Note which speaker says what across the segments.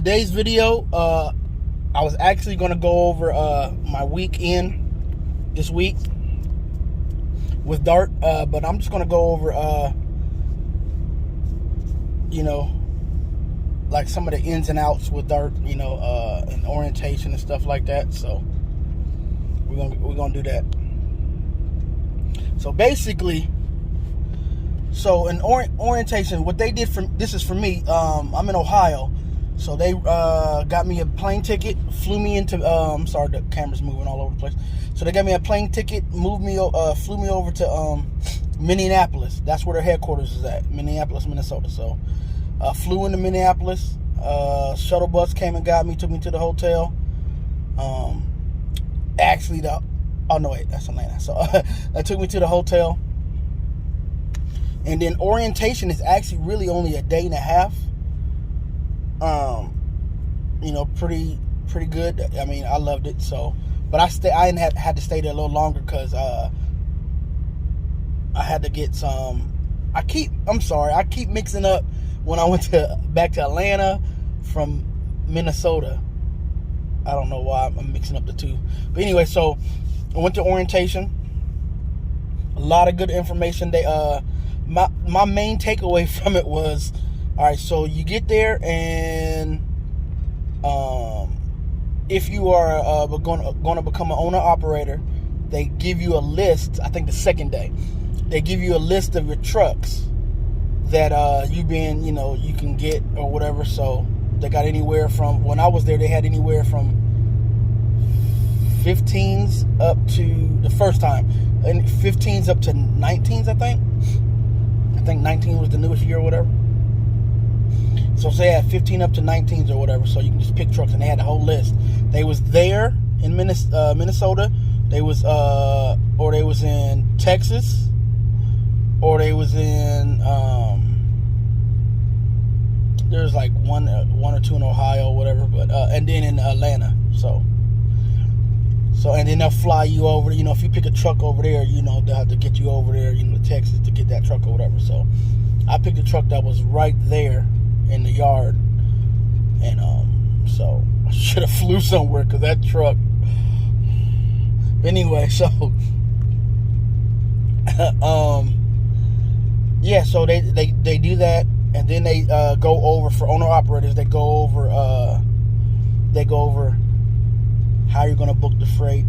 Speaker 1: today's video, I was actually going to go over my weekend this week with Dart, but I'm just going to go over, like some of the ins and outs with Dart, and orientation and stuff like that. So we're gonna do that. So basically, in orientation, what they did this is for me. I'm in Ohio, so they got me a plane ticket, flew me into. I'm sorry, the camera's moving all over the place. So they got me a plane ticket, flew me over to Minneapolis. That's where their headquarters is at, Minneapolis, Minnesota. So flew into Minneapolis. Shuttle bus came and got me, took me to the hotel. That's Atlanta. So that took me to the hotel. And then orientation is actually really only a day and a half. Pretty good. I mean, I loved it. So, but I had to stay there a little longer because I had to get some. I keep mixing up when I went back to Atlanta from Minnesota. I don't know why I'm mixing up the two. But anyway, so I went to orientation. A lot of good information. My main takeaway from it was, all right, so you get there and if you are going to become an owner-operator, they give you a list. I think the second day, they give you a list of your trucks that you can get or whatever. So they got anywhere from, when I was there, they had anywhere from 15s up to the first time, and 15s up to 19s, I think 19 was the newest year or whatever. So say I had 15 up to 19s or whatever, so you can just pick trucks, and they had the whole list. They was there in Minnesota, they was in Texas, or they was in there's like one or two in Ohio or whatever, but and then in Atlanta. So and then they'll fly you over. If you pick a truck over there, they'll have to get you over there, to Texas to get that truck or whatever. So I picked a truck that was right there in the yard, and so I should have flew somewhere because that truck. Anyway, so yeah, so they do that, and then they go over for owner operators. They go over how you're going to book the freight,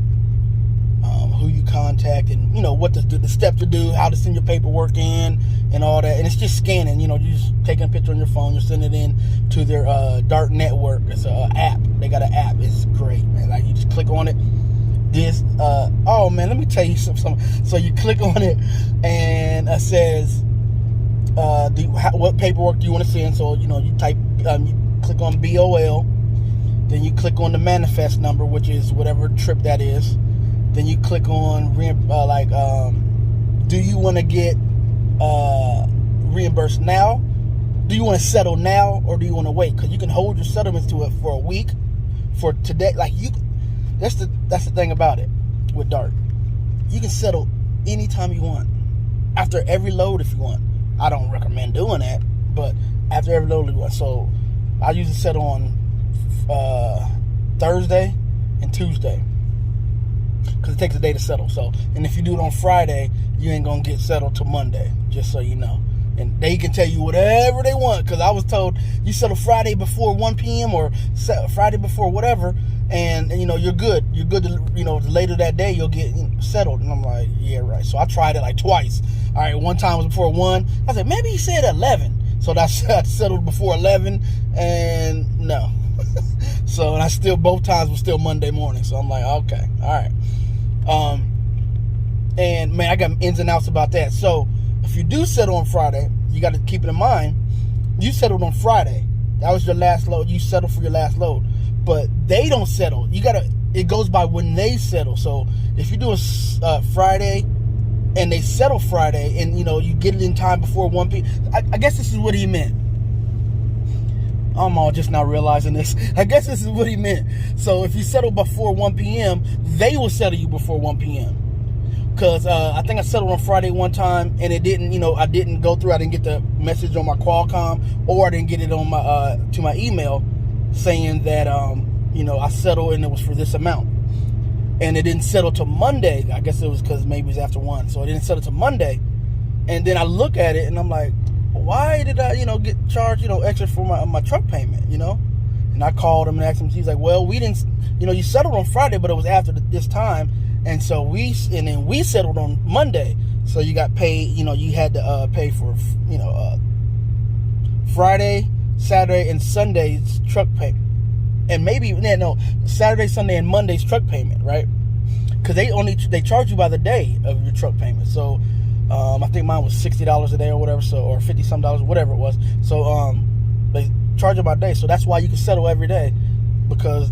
Speaker 1: who you contact, and what the steps to do, how to send your paperwork in, and all that. And it's just scanning. You're just taking a picture on your phone. You're sending it in to their Dart network. It's an app. They got an app. It's great, man. Like, you just click on it. Oh man, let me tell you something. So you click on it, and it says, what paperwork do you want to send? So you type, you click on BOL. Then you click on the manifest number, which is whatever trip that is. Then you click on do you want to get reimbursed now? Do you want to settle now, or do you want to wait? Because you can hold your settlements to it for a week, for today. That's the thing about it with Dart. You can settle anytime you want, after every load if you want. I don't recommend doing that, but after every load you want. So I usually settle on Thursday and Tuesday, because it takes a day to settle. So, and if you do it on Friday, you ain't gonna get settled till Monday, just so you know. And they can tell you whatever they want, because I was told you settle Friday before 1 p.m. or Friday before whatever, and you're good. You're good to, later that day you'll get settled. And I'm like, yeah, right. So I tried it like twice. All right, one time was before 1. I said, maybe he said 11. So I settled before 11, and no. So, and both times was still Monday morning. So I'm like, okay, all right. And man, I got ins and outs about that. So if you do settle on Friday, you got to keep it in mind, you settled on Friday. That was your last load. You settled for your last load. But they don't settle. It goes by when they settle. So if you do a Friday and they settle Friday, and you get it in time before 1 p.m. I guess this is what he meant. I'm all just now realizing this. I guess this is what he meant. So if you settle before 1 p.m., they will settle you before 1 p.m. Because I think I settled on Friday one time, and it didn't, I didn't go through. I didn't get the message on my Qualcomm, or I didn't get it on my to my email saying that I settled and it was for this amount, and it didn't settle till Monday. I guess it was because maybe it was after 1, so it didn't settle till Monday. And then I look at it and I'm like, why did I get charged extra for my truck payment? And I called him and asked him. He's like, well, we didn't, you settled on Friday, but it was after this time, and so then we settled on Monday. So you got paid. You had to pay for Friday, Saturday, and Sunday's truck payment, and Saturday, Sunday, and Monday's truck payment, right? Because they charge you by the day of your truck payment. So I think mine was $60 a day or whatever, so, or $50 some dollars, whatever it was. So they charge you by day, so that's why you can settle every day, because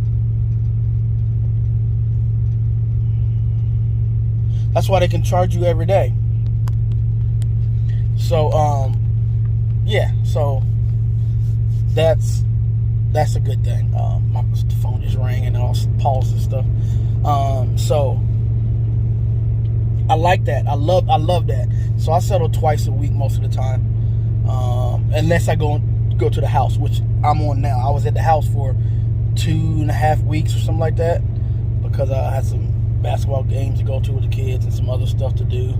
Speaker 1: that's why they can charge you every day. So yeah, so that's a good thing. My phone just rang and all paused and stuff. So I like that. I love that. So I settle twice a week most of the time, unless I go to the house, which I'm on now. I was at the house for 2.5 weeks or something like that, because I had some basketball games to go to with the kids and some other stuff to do.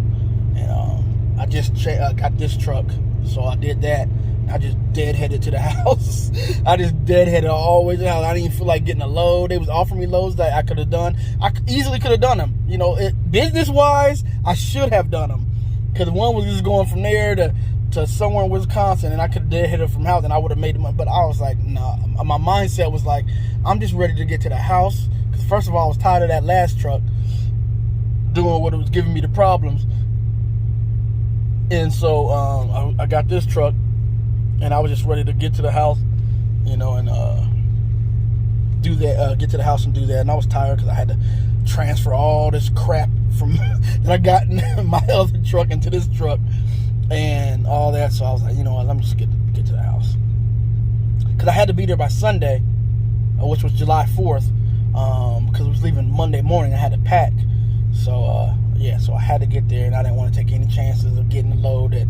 Speaker 1: And I just got this truck, so I did that. I just deadheaded to the house. I just deadheaded all the way to the house. I didn't even feel like getting a load. They was offering me loads that I could have done. I easily could have done them. Business-wise, I should have done them, because one was just going from there to somewhere in Wisconsin, and I could have deadheaded from house, and I would have made them. But I was like, nah. My mindset was like, I'm just ready to get to the house. Because first of all, I was tired of that last truck doing what it was giving me the problems. And so I got this truck, and I was just ready to get to the house, and do that, get to the house and do that. And I was tired because I had to transfer all this crap from that I got in my other truck into this truck and all that. So I was like, let me just get to the house, because I had to be there by Sunday, which was July 4th, because I was leaving Monday morning. I had to pack. So yeah, so I had to get there, and I didn't want to take any chances of getting a load that,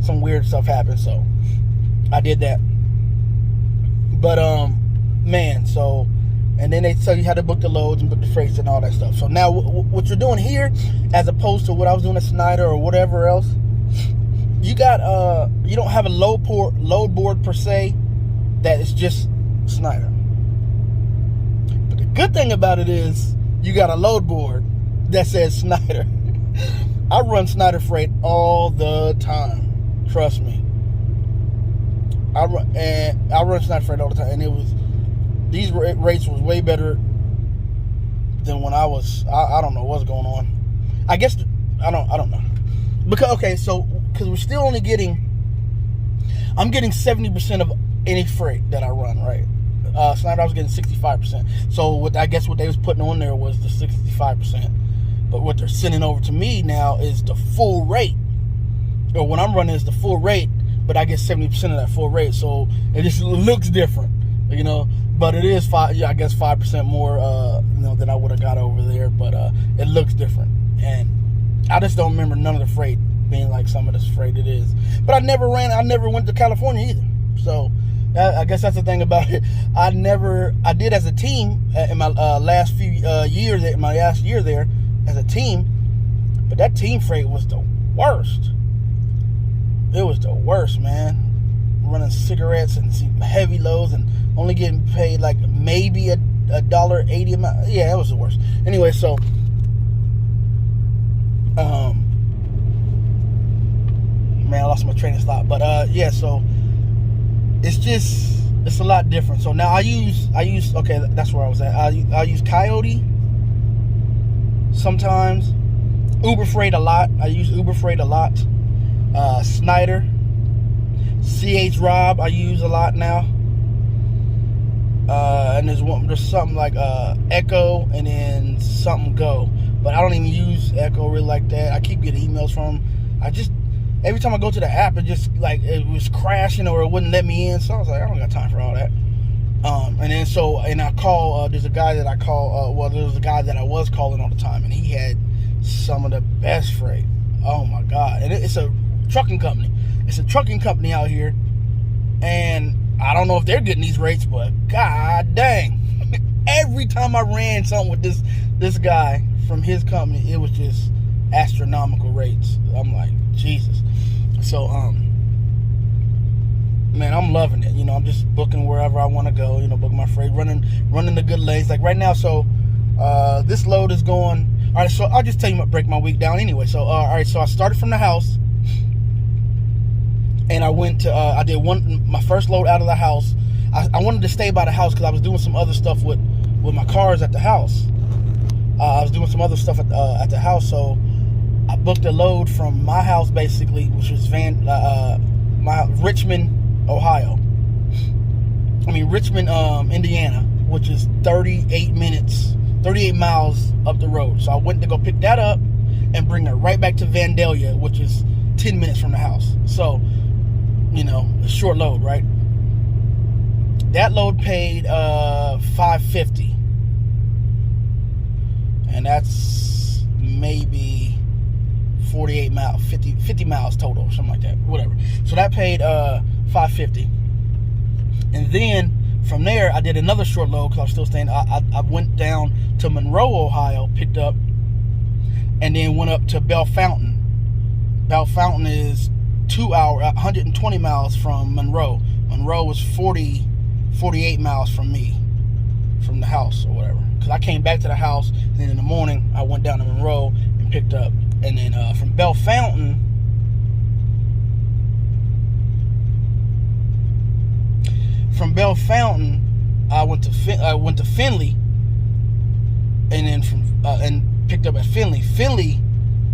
Speaker 1: some weird stuff happened. So I did that. But man, so, and then they tell you how to book the loads and book the freights and all that stuff. So now what you're doing here, as opposed to what I was doing at Snyder or whatever else, you got you don't have a load board per se that is just Snyder. But the good thing about it is you got a load board that says Snyder. I run Snyder freight all the time. Trust me. I run Snyder freight all the time, and these rates was way better than when I was. I don't know what's going on. I guess I don't know, because we're still only I'm getting 70% of any freight that I run, right? Snyder, I was getting 65%. So what they was putting on there was the 65%. But what they're sending over to me now is the full rate. Or what I'm running is the full rate, but I get 70% of that full rate. So it just looks different, But it is 5% more, than I would have got over there. But it looks different, and I just don't remember none of the freight being like some of this freight it is. But I never went to California either. So I guess that's the thing about it. I did as a team in my last few years, in my last year there as a team, but that team freight was the worst. It was the worst, man. Running cigarettes and some heavy loads and only getting paid like maybe a $1.80 amount. Yeah, it was the worst. Anyway, so man, I lost my train of thought. But yeah, so it's a lot different. So now I use okay, that's where I was at. I use Coyote sometimes, Uber Freight a lot. I use Uber Freight a lot. Snyder, CH Rob I use a lot now. And there's something like Echo and then something Go, but I don't even use Echo really like that. I keep getting emails from them. Every time I go to the app, it just like it was crashing or it wouldn't let me in. So I was like, I don't got time for all that. And I call. There's a guy that I call. There's a guy that I was calling all the time, and he had some of the best freight. Oh my God! And it's a trucking company. It's a trucking company out here, and I don't know if they're getting these rates, but god dang. Every time I ran something with this guy from his company, it was just astronomical rates. I'm like, Jesus. So, man, I'm loving it. I'm just booking wherever I want to go, booking my freight, running the good lanes. Like right now, so this load is going. All right, so I'll just tell you, break my week down anyway. So, all right, so I started from the house, and I went to, I did my first load out of the house. I wanted to stay by the house because I was doing some other stuff with my cars at the house. I was doing some other stuff at the house, so I booked a load from my house basically, which was Richmond, Ohio. Richmond, Indiana, which is 38 miles up the road. So I went to go pick that up and bring her right back to Vandalia, which is 10 minutes from the house. So, a short load, right? That load paid $550, and that's maybe 48 miles, 50 miles total, something like that, whatever. So that paid $550, and then from there I did another short load because I was still staying. I went down to Monroe, Ohio, picked up, and then went up to Bell Fountain. Bell Fountain is 2 hours, 120 miles from Monroe. Monroe was 48 miles from me, from the house or whatever. Because I came back to the house, and then in the morning I went down to Monroe and picked up. And then from Bell Fountain, I went to Findlay, and then and picked up at Findlay. Findlay,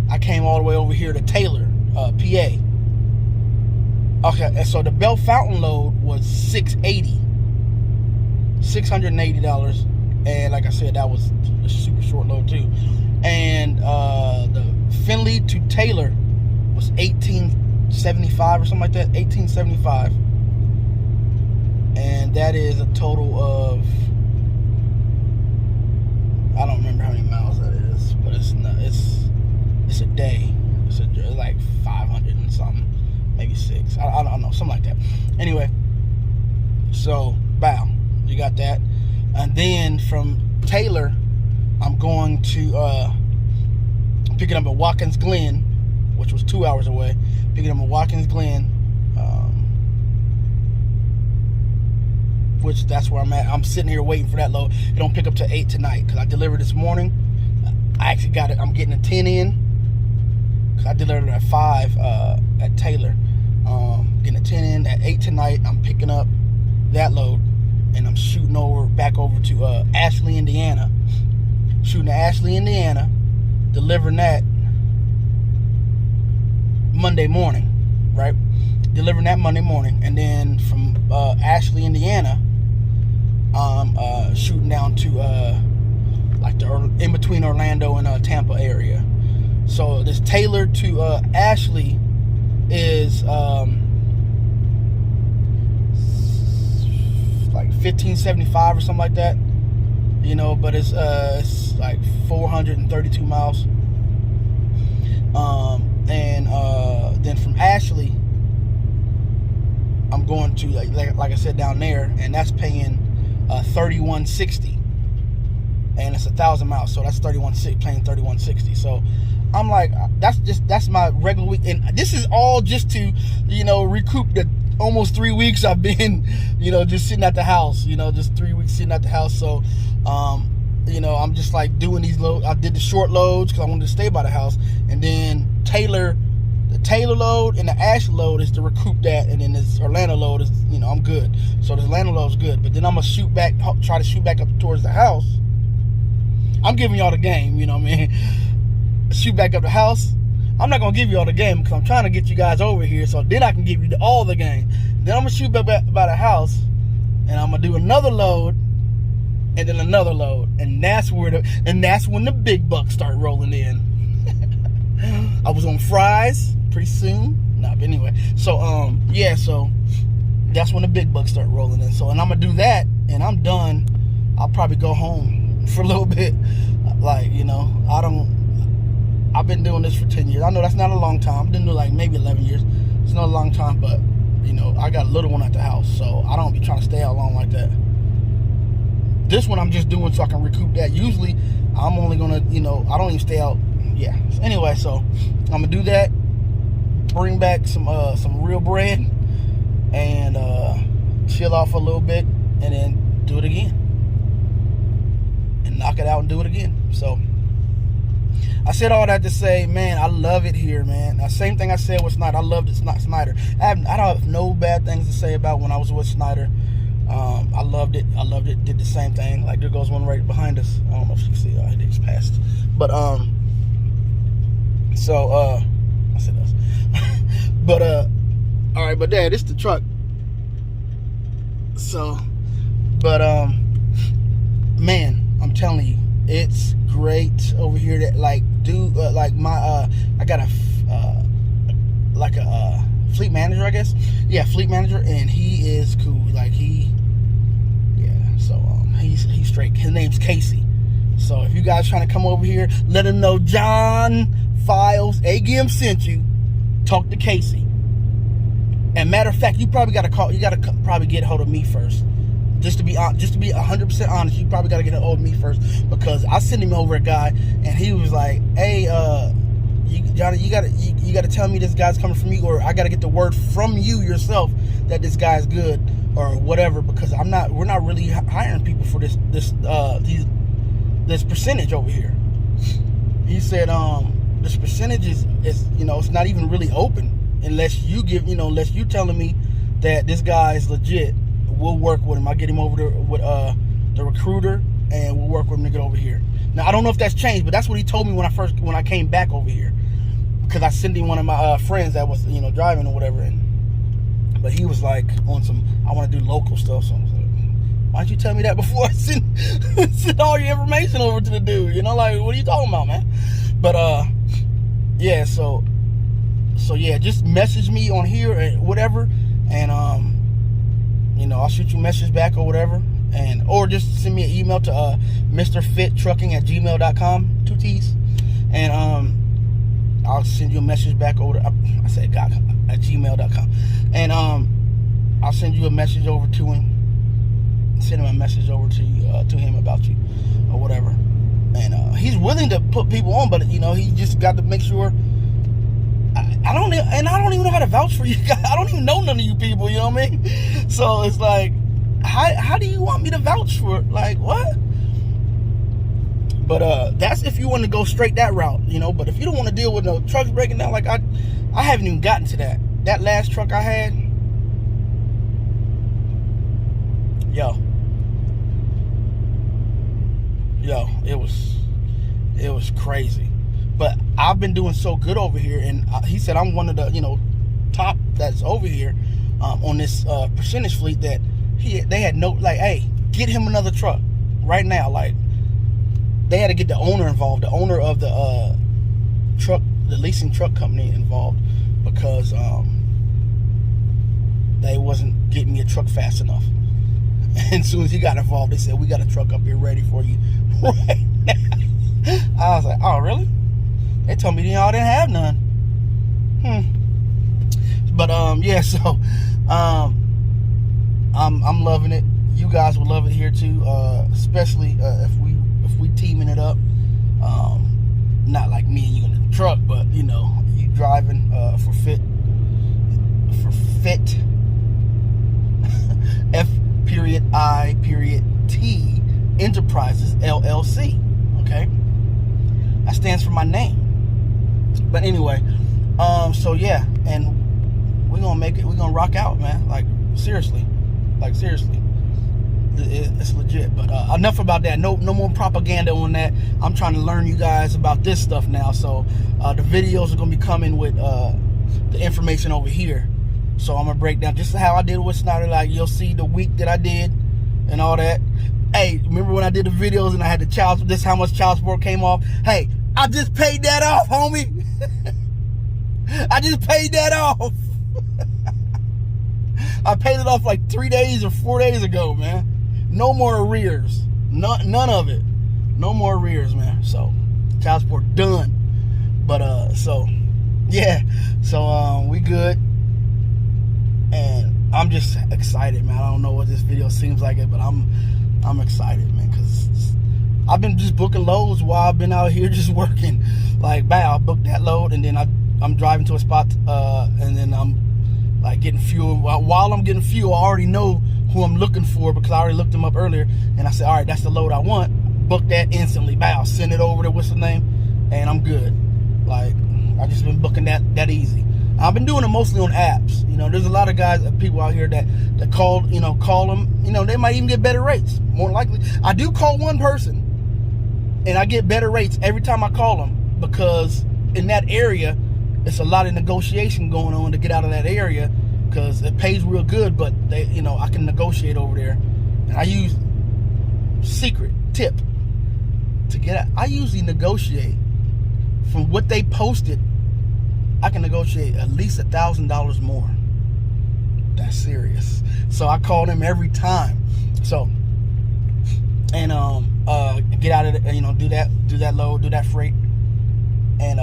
Speaker 1: I came all the way over here to Taylor, PA. Okay, and so the Bell Fountain load was $680, and like I said, that was a super short load too. And the Findlay to Taylor was $1875 or something like that, $1875, and that is a total of, I don't remember how many miles that is, but it's a day. It's like 500 and something, maybe 6. I don't know, something like that. Anyway, so bow, you got that. And then from Taylor, I'm going to pick it up at Watkins Glen, which was 2 hours away. Picking up at Watkins Glen, which that's where I'm at. I'm sitting here waiting for that load. It don't pick up till 8 tonight because I delivered this morning. I actually got it. I'm getting a 10 in because I delivered at 5 at Taylor. Getting a 10 in at 8 tonight. I'm picking up that load, and I'm shooting back over to Ashley, Indiana. Shooting to Ashley, Indiana, delivering that Monday morning, right? Delivering that Monday morning, and then from Ashley, Indiana, I'm shooting down to like the in between Orlando and Tampa area. So this Taylor to Ashley is like $1575 or something like that, but it's like 432 miles. And then from Ashley, I'm going to like I said down there, and that's paying $3160, and it's 1,000 miles, so that's paying $3160. So I'm like, that's my regular week, and this is all just to recoup the almost 3 weeks I've been just sitting at the house, just 3 weeks sitting at the house. So I'm just like doing these loads. I did the short loads because I wanted to stay by the house, and then the Taylor load and the Ashley load is to recoup that, and then this Orlando load is, I'm good. So the Orlando load is good, but then I'm gonna try to shoot back up towards the house. I'm giving y'all the game, what I mean? Shoot back up the house. I'm not gonna give you all the game because I'm trying to get you guys over here, so then I can give you all the game. Then I'm gonna shoot back by the house, and I'm gonna do another load, and then another load, and that's when the big bucks start rolling in. I was on fries pretty soon. But anyway, so yeah, so that's when the big bucks start rolling in. So, and I'm gonna do that, and I'm done. I'll probably go home for a little bit. I've been doing this for 10 years. I know that's not a long time. I've been doing like maybe 11 years. It's not a long time, but You know, I got a little one at the house, so I don't be trying to stay out long like that. This one I'm just doing so I can recoup that. Usually, I'm only gonna, you know, I don't even stay out. Yeah. Anyway, so I'm gonna do that. Bring back some real bread and chill off a little bit, and then do it again and knock it out and do it again. So I said all that to say, man, I love it here, man. The same thing I said with Snyder. I loved it, Snyder. I don't have no bad things to say about when I was with Snyder. I loved it. I loved it. Did the same thing. Like, there goes one right behind us. I don't know if you can see. They just passed. But so I said us. But all right. But Dad, this the truck. So, but man, I'm telling you, it's great over here. That like, dude, like my I got a fleet manager, I guess. Yeah, fleet manager, and he is cool. Like so he's straight. His name's Casey. So if you guys trying to come over here, let him know John Files AGM sent you. Talk to Casey. And matter of fact, you probably got to call. You got to probably get a hold of me first. Just to be 100% honest, you probably got to get a hold of me first, because I sent him over a guy, and he was like, "Hey, Johnny, you gotta tell me this guy's coming from you, or I gotta get the word from you yourself that this guy's good, or whatever, because we're not really hiring people for this percentage over here." He said, this percentage is you know, it's not even really open unless you unless you telling me that this guy is legit. We'll work with him. I'll get him over there with the recruiter, and we'll work with him to get over here. Now, I don't know if that's changed, but that's what he told me when I came back over here, because I sent him one of my friends that was, you know, driving or whatever, but he was like on some, I want to do local stuff. So I was like, why don't you tell me that before I send all your information over to the dude? You know, like, what are you talking about, man? But yeah, so yeah, just message me on here and whatever, and you know, I'll shoot you a message back or whatever, or just send me an email to mrfittrucking@gmail.com, 2 T's, and I'll send you a message back over to, I said God, at gmail.com, and I'll send you a message over to him, send him a message over to him about you or whatever, and he's willing to put people on, but you know, he just got to make sure. I don't even know how to vouch for you guys. I don't even know none of you people, you know what I mean? So it's like, how do you want me to vouch for it? Like, what? But that's if you want to go straight that route, you know. But if you don't want to deal with no trucks breaking down, like I haven't even gotten to that. That last truck I had, yo, it was crazy. But I've been doing so good over here, and he said I'm one of the, you know, top that's over here on this percentage fleet, that they had no, like, hey, get him another truck right now. Like, they had to get the owner involved, the owner of the the leasing truck company involved, because they wasn't getting me a truck fast enough. And as soon as he got involved, they said, we got a truck up here ready for you right now. I was like, oh, really? They told me y'all didn't have none. But yeah, so I'm loving it. You guys will love it here too, especially if we teaming it up. Not like me and you in the truck, but you know, you driving for Fit F.I.T Enterprises LLC. Okay, that stands for my name. But anyway, so yeah, and we're gonna make it. We're gonna rock out, man. Like, seriously, it's legit. But enough about that. No more propaganda on that. I'm trying to learn you guys about this stuff now. So the videos are gonna be coming with the information over here. So I'm gonna break down just how I did with Snyder. Like, you'll see the week that I did and all that. Hey, remember when I did the videos and I had the this how much child support came off? Hey, I just paid that off, homie. I just paid that off. I paid it off like 3 days or 4 days ago, man. No more arrears. None of it. No more arrears, man. So, child support done. But so yeah. So we good. And I'm just excited, man. I don't know what this video seems like it, but I'm excited, man, because I've been just booking loads while I've been out here just working. Like, I'll book that load, and then I'm driving to a spot, and then I'm like getting fuel. While I'm getting fuel, I already know who I'm looking for because I already looked them up earlier. And I said, all right, that's the load I want. Book that instantly. I'll send it over to what's the name, and I'm good. Like, I've just been booking that easy. I've been doing it mostly on apps. You know, there's a lot of guys, people out here that call them. You know, they might even get better rates. More likely, I do call one person, and I get better rates every time I call them, because in that area, it's a lot of negotiation going on to get out of that area, because it pays real good, but I can negotiate over there. And I use secret tip to get out. I usually negotiate from what they posted. I can negotiate at least $1,000 more. That's serious. So I call them every time. So, and get out of it, do that load, do that freight, and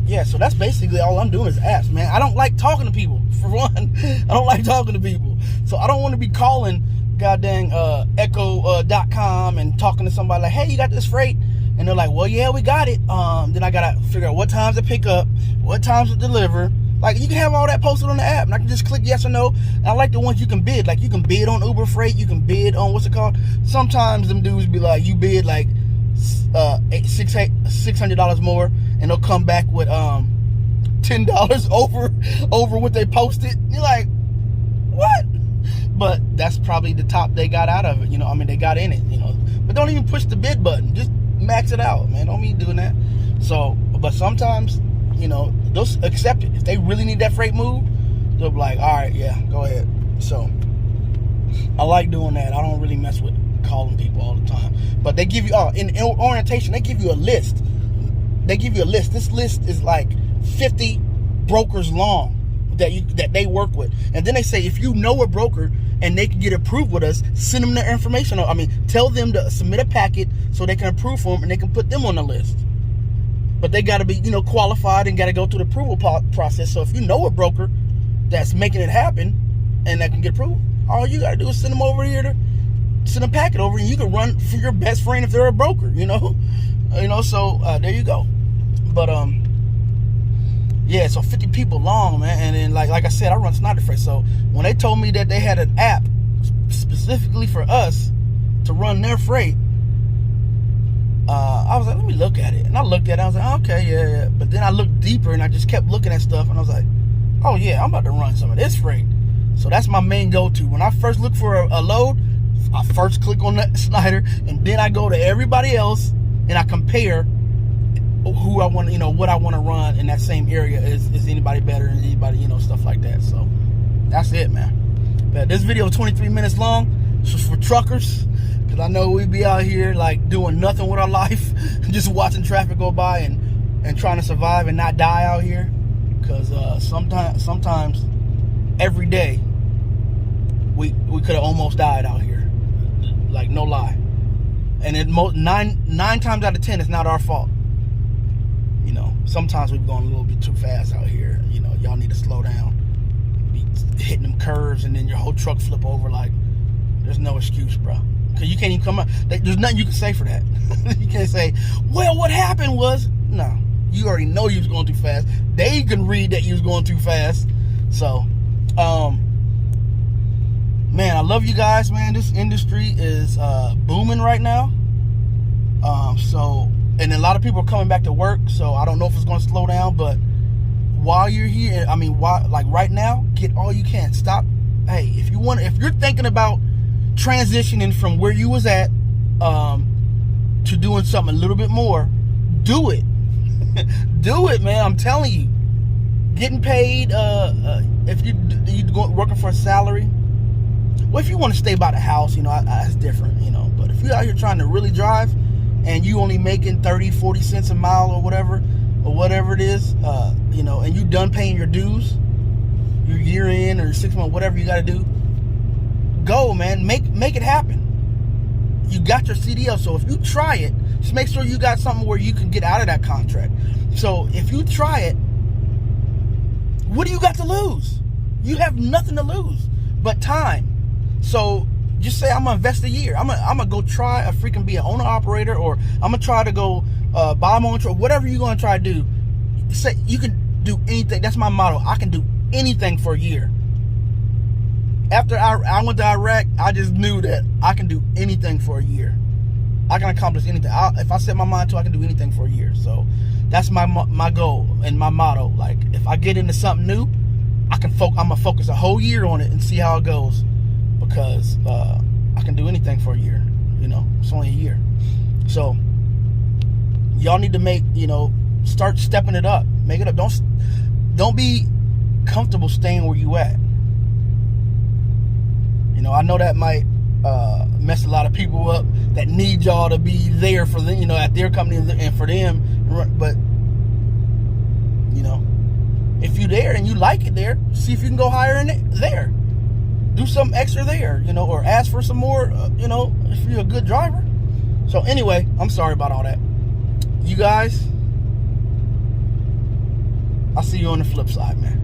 Speaker 1: yeah. So that's basically all I'm doing is apps, man. I don't like talking to people. For one, I don't like talking to people. So I don't want to be calling goddamn Echo.com and talking to somebody like, hey, you got this freight? And they're like, well, yeah, we got it. Then I gotta figure out what times to pick up, what times to deliver. Like, you can have all that posted on the app, and I can just click yes or no. And I like the ones you can bid. Like, you can bid on Uber Freight, you can bid on what's it called. Sometimes them dudes be like, you bid like $600 more, and they'll come back with $10 over what they posted. You're like, what? But that's probably the top they got out of it. They got in it. But don't even push the bid button. Just max it out, man. Don't be doing that. So, but sometimes, they'll accept it. If they really need that freight moved, they'll be like, all right, yeah, go ahead. So I like doing that. I don't really mess with calling people all the time. But they give you, in orientation, they give you a list. This list is like 50 brokers long that they work with. And then they say, if you know a broker and they can get approved with us, send them their information. Tell them to submit a packet so they can approve for them, and they can put them on the list. But they got to be, qualified and got to go through the approval process. So if you know a broker that's making it happen and that can get approved, all you got to do is send them over here to send a packet over, and you can run for your best friend if they're a broker, So there you go. But yeah, so 50 people long, man. And then like I said, I run Snyder Freight. So when they told me that they had an app specifically for us to run their freight, I was like, let me look at it. And I looked at it, I was like, okay, yeah. But then I looked deeper, and I just kept looking at stuff, and I was like, oh yeah, I'm about to run some of this freight. So that's my main go-to. When I first look for a load, I first click on that Snyder, and then I go to everybody else, and I compare who I want, what I want to run in that same area. Is anybody better than anybody, stuff like that. So that's it, man. But this video is 23 minutes long. This is for truckers, because I know we be out here like doing nothing with our life, just watching traffic go by and trying to survive and not die out here. Because sometimes every day we could have almost died out here, like no lie. And it nine times out of 10, it's not our fault. Sometimes we're going a little bit too fast out here. Y'all need to slow down. Be hitting them curves, and then your whole truck flip over. Like, there's no excuse, bro. Because you can't even come out. There's nothing you can say for that. You can't say, well, what happened was, no. You already know you was going too fast. They can read that you was going too fast. So, man, I love you guys, man. This industry is booming right now. And a lot of people are coming back to work, so I don't know if it's going to slow down. But while you're here, right now, get all you can. Stop. Hey, if you're thinking about transitioning from where you was at to doing something a little bit more, do it. Do it, man. I'm telling you. Getting paid, if you working for a salary. Well, if you want to stay by the house, that's different, But if you're out here trying to really drive, and you only making 30, 40 cents a mile or whatever it is, and you done paying your dues, your year in or 6 months, whatever you got to do, go, man. Make it happen. You got your CDL, so if you try it, just make sure you got something where you can get out of that contract. So if you try it, what do you got to lose? You have nothing to lose but time. So just say I'm gonna invest a year. I'm gonna go try a freaking be an owner operator, or I'm gonna try to go buy my own truck. Whatever you're gonna try to do, say you can do anything. That's my motto. I can do anything for a year. After I went to Iraq, I just knew that I can do anything for a year. I can accomplish anything. If I set my mind to, I can do anything for a year. So that's my goal and my motto. Like, if I get into something new, I'm gonna focus a whole year on it and see how it goes, because I can do anything for a year. You know, it's only a year. So y'all need to start stepping it up. Make it up. Don't be comfortable staying where you at. I know that might mess a lot of people up that need y'all to be there for them, at their company and for them. But if you're there and you like it there, see if you can go higher in it there. Do something extra there, or ask for some more, if you're a good driver. So anyway, I'm sorry about all that. You guys, I'll see you on the flip side, man.